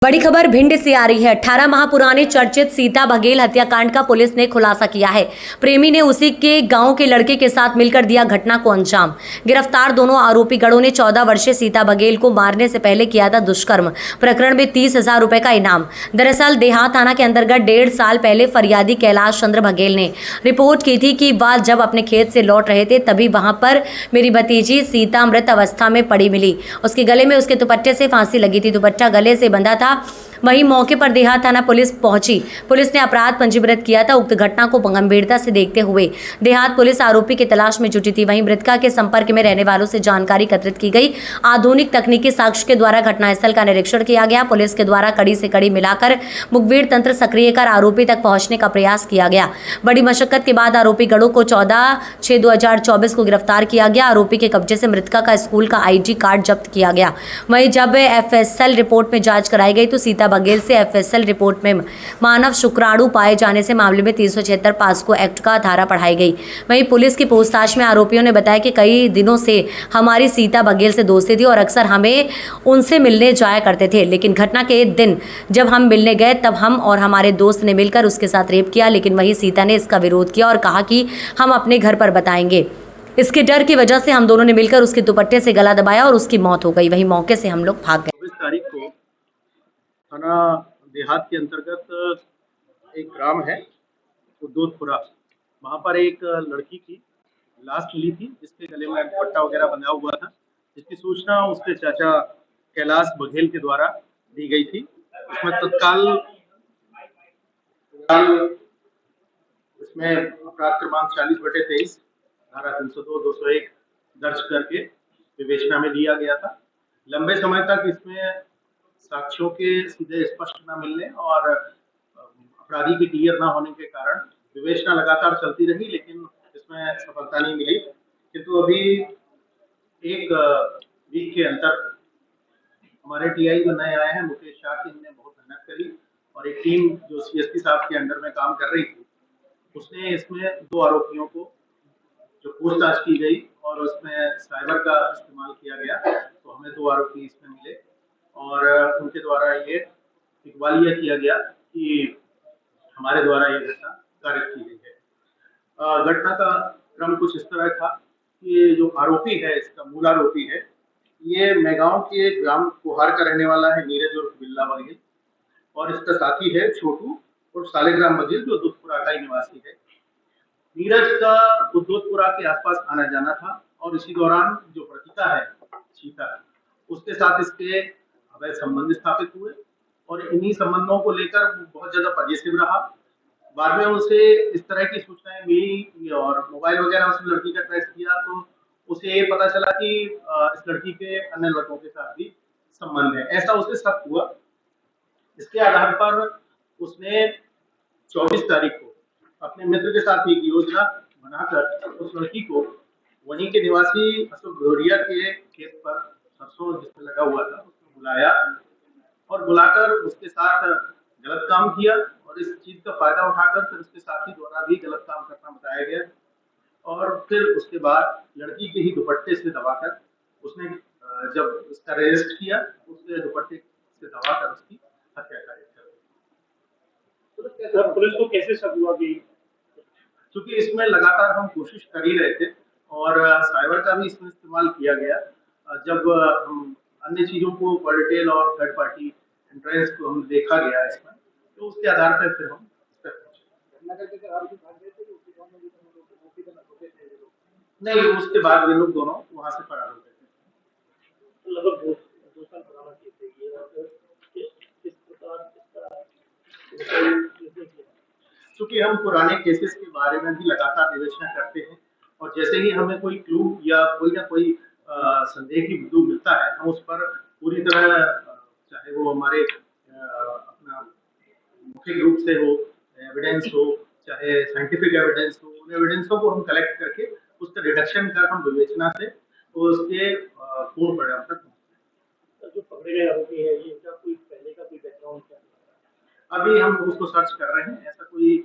बड़ी खबर भिंड से आ रही है। 18 माह पुराने चर्चित सीता बघेल हत्याकांड का पुलिस ने खुलासा किया है। प्रेमी ने उसी के गांव के लड़के के साथ मिलकर दिया घटना को अंजाम। गिरफ्तार दोनों आरोपी गढ़ों ने 14 वर्षीय सीता बघेल को मारने से पहले किया था दुष्कर्म। प्रकरण में 30,000 रुपए का इनाम। दरअसल देहात थाना के अंतर्गत 1.5 साल पहले फरियादी कैलाश चंद्र बघेल ने रिपोर्ट की थी कि वह जब अपने खेत से लौट रहे थे तभी वहां पर मेरी भतीजी सीता मृत अवस्था में पड़ी मिली। उसके गले में उसके दुपट्टे से फांसी लगी थी। दुपट्टा गले से बंधा था। वहीं मौके पर देहात थाना पुलिस पहुंची। पुलिस ने अपराध पंजीकृत किया था। उक्त घटना को गंभीरता से देखते हुए देहात पुलिस आरोपी की तलाश में जुटी थी। वहीं मृतका के संपर्क में रहने वालों से जानकारी एकत्रित की गई। आधुनिक तकनीकी साक्ष्य के द्वारा घटनास्थल का निरीक्षण किया गया। पुलिस के द्वारा कड़ी से कड़ी मिलाकर मुखबिर तंत्र सक्रिय कर आरोपी तक पहुंचने का प्रयास किया गया। बड़ी मशक्कत के बाद आरोपी गढ़ों को 14/6/2024 को गिरफ्तार किया गया। आरोपी के कब्जे से मृतका का स्कूल का ID कार्ड जब्त किया गया। वहीं जब FSL रिपोर्ट में जांच कराई गई तो सीता बघेल से FSL रिपोर्ट में मानव शुक्राणु पाए जाने से मामले में 376 पास्को एक्ट का धारा बढ़ाई गई। वहीं पुलिस की पूछताछ में आरोपियों ने बताया कि कई दिनों से हमारी सीता बघेल से दोस्ती थी और अक्सर हमें उनसे मिलने जाया करते थे, लेकिन घटना के दिन जब हम मिलने गए तब हम और हमारे दोस्त ने मिलकर उसके साथ रेप किया, लेकिन वही सीता ने इसका विरोध किया और कहा कि हम अपने घर पर बताएंगे। इसके डर की वजह से हम दोनों ने मिलकर उसके दुपट्टे से गला दबाया और उसकी मौत हो गई। वहीं मौके से हम लोग भाग गए। 24 तारीख को थाना देहात के अंतर्गत एक ग्राम है उद्दोतपुरा, वहाँ पर एक लड़की की लाश मिली थी जिसके गले में दुपट्टा वगैरह बंधा हुआ था, जिसकी सूचना उसके चाचा कैलाश बघेल के द्वारा दी गई थी। उसमें तत्काल इसमें अपराध क्रमांक 40/23 धारा 302, 201 दर्ज करके विवेचना में लिया गया था। लंबे समय तक इसमें साक्ष्यों के सीधे स्पष्ट न मिलने और अपराधी के क्लियर न होने के कारण विवेचना लगातार चलती रही, लेकिन इसमें सफलता नहीं मिली। किंतु अभी एक वीक के अंतर हमारे TI जो नए आए हैं मुकेश शाह की, ने बहुत मेहनत करी और एक टीम जो CSP साहब के अंडर में काम कर रही थी, उसने इसमें 2 आरोपियों को जो पूछताछ की गई और उसमें साइबर का इस्तेमाल किया गया, तो हमें 2 आरोपी इसमें मिले और उनके द्वारा ये इकबालिया किया गया कि हमारे द्वारा ये घटना कारित की गई है। घटना का क्रम कुछ इस तरह था कि जो आरोपी है, इसका मूल आरोपी है, ये मेगांव के ग्राम कुहार का रहने वाला है, नीरज उर्फ बिल्ला बघेल, और इसका साथी है छोटू और सालेग्राम बघेल जो उद्दोतपुरा का ही निवासी है। नीरज का उद्दोतपुरा के आसपास आना जाना था और इसी दौरान जो प्रतिका है सीता, उसके साथ इसके अवैध संबंध स्थापित हुए और इन्हीं संबंधों को लेकर बहुत ज्यादा पजेसिव रहा। बाद में उसे इस तरह की सूचनाएं मिली और मोबाइल वगैरह उसने लड़की का ट्रेस किया, तो उसे ये पता चला कि इस लड़की के अन्य लड़कों के साथ भी संबंध है, ऐसा उसे शक हुआ। इसके आधार पर उसने 24 तारीख को अपने मित्र के साथ एक योजना बनाकर उस लड़की को वहीं के निवासी अशोक भदौरिया के खेत पर सरसों जिसमें लगा हुआ था उसमें बुलाया और बुलाकर उसके साथ गलत काम किया और इस चीज का फायदा उठाकर फिर उसके साथी द्वारा भी गलत काम करना बताया गया और फिर उसके बाद लड़की के ही दुपट्टे से दबाकर उसने जब उसका रेस्ट किया, उसके दुपट्टे से दबाकर उसकी हत्या कर दी। पुलिस को कैसे शक हुआ कि क्योंकि इसमें लगातार हम कोशिश कर ही रहे थे और साइबर का भी इसमें इस्तेमाल किया गया। जब हम अन्य चीजों को पॉलिटिकल और थर्ड पार्टी इंटरेस्ट को हम देखा गया इसमें, तो उसके आधार पर फिर हम नहीं, उसके बाद ये लोग दोनों वहां से फरार हो गए थे। लगभग 2 साल पुराना केस है ये, और किस प्रकार क्योंकि हम पुराने केसेस के बारे में भी लगातार विवेचना करते हैं और जैसे ही हमें कोई क्लू या कोई ना कोई संदेह की बिंदु मिलता है, हम उस पर पूरी तरह चाहे वो हमारे अपना मौखिक रूप से हो, एविडेंस हो, चाहे साइंटिफिक एविडेंस हो, उन एविडेंसों को हम कलेक्ट करके उसका डिडक्शन कर हम विवेचना से तो उसके पूर्ण परिणाम तक जो पकड़े गए आरोपी है, ये इनका कोई पहले का कोई बैकग्राउंड क्या? अभी हम उसको सर्च कर रहे हैं। ऐसा कोई